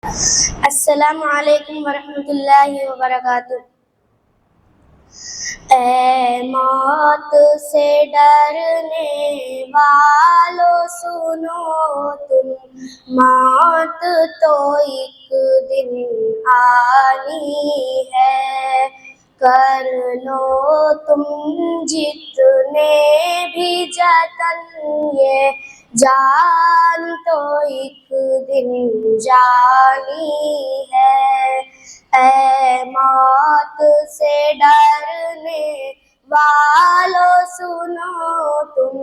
अस्सलामु अलैकुम वरहमतुल्लाहि वबरकातुह। ऐ मौत से डरने वालों सुनो तुम, मौत तो एक दिन आनी है। कर लो तुम जितने भी जतन, ये जान तो एक दिन जानी है। ऐ मौत से डरने वालों सुनो तुम,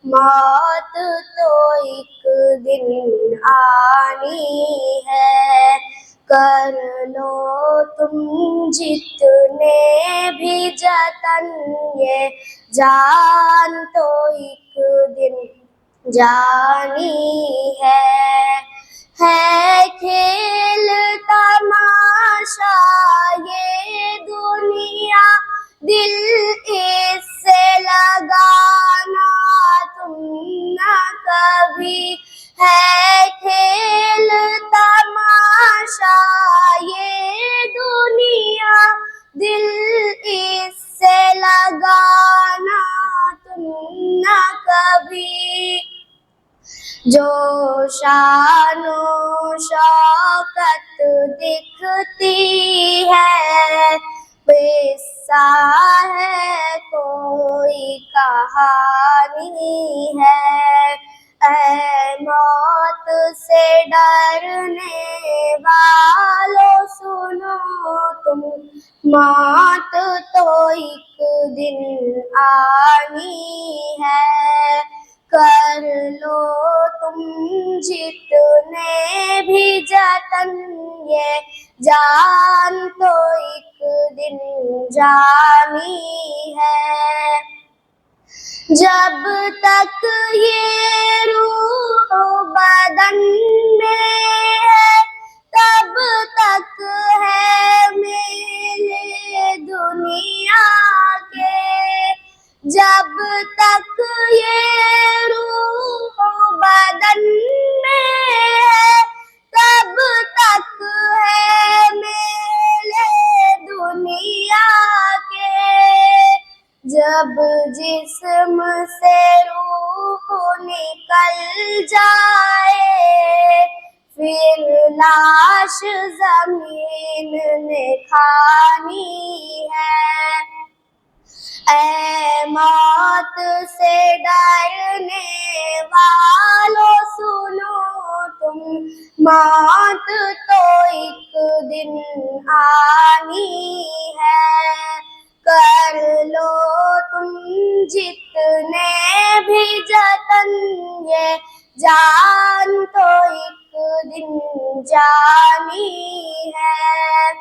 मौत तो एक दिन आनी है। कर लो तुम जितने भी जतन, ये जान तो एक दिन जानी है खेल तमाशा ये दुनिया, दिल इससे लगाना तुम न कभी। है खेल तमाशा ये दुनिया, दिल इससे लगाना तुम न कभी। जो शानो शौकत दिखती है, किस्सा है कोई कहानी है। ऐ मौत से डरने वालों सुनो तुम, मौत तो एक दिन आनी है। कर लो तुम जितने भी जतन, ये जान तो एक दिन जानी है। जब तक ये रूह बदन में है, तब तक है मेले दुनिया के। जब तक ये रूह बदन में है, तब तक है मेले दुनिया के। जब जिस्म से रूह निकल जाए, फिर लाश जमीन में खानी है। ऐ मौत से डरने वालों सुनो तुम, मौत तो एक दिन आनी है। कर लो तुम जितने भी जतन, ये जान तो एक दिन जानी है।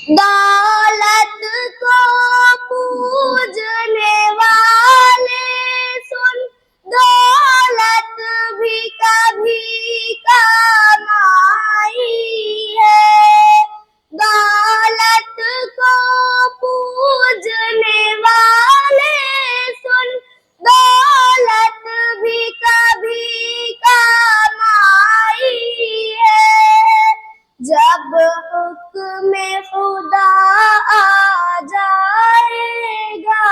दौलत को पूजने वाले सुन, दौलत भी कभी काम आई है। दौलत को पूजने वाले सुन, दौलत भी कभी काम आई है। जब हुक्म खुदा आ जाएगा,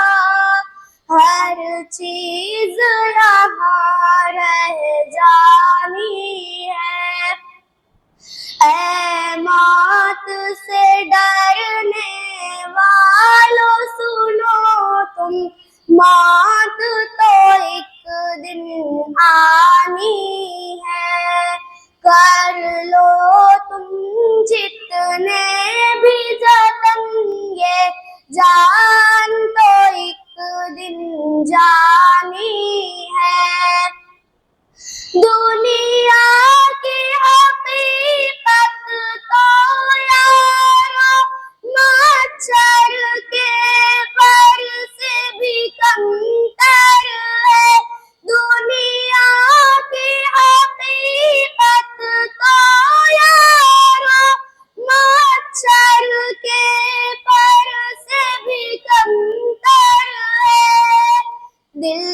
हर चीज यहाँ रह जानी है। ऐ मौत से डरने वालों सुनो तुम, मौत तो एक दिन आनी है। कर लो तुम जितने भी जतन, ये जान तो एक दिन जानी है। दुनिया की हकीकत तो यारो मच्छर के पर से भी कमतर है। दुनिया की हकीकत तो यारो मच्छर के पर से भी कमतर है। दिल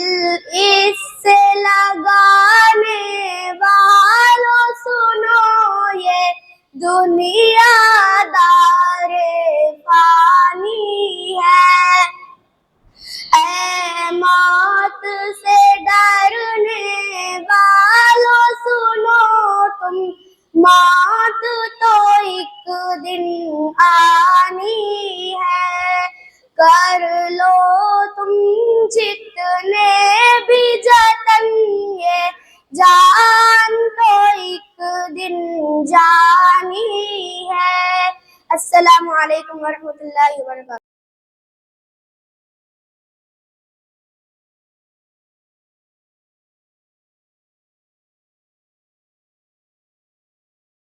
इससे लगाने वालों सुनो, ये दुनियादारे फानी है। ऐ मौत से डरने वालों सुनो तुम, मौत तो एक दिन आनी है। कर लो तुम जितने भी जतन, ये जान तो एक दिन जानी है। अस्सलामु अलैकुम वरहमतुल्लाहि वबरकातुहू।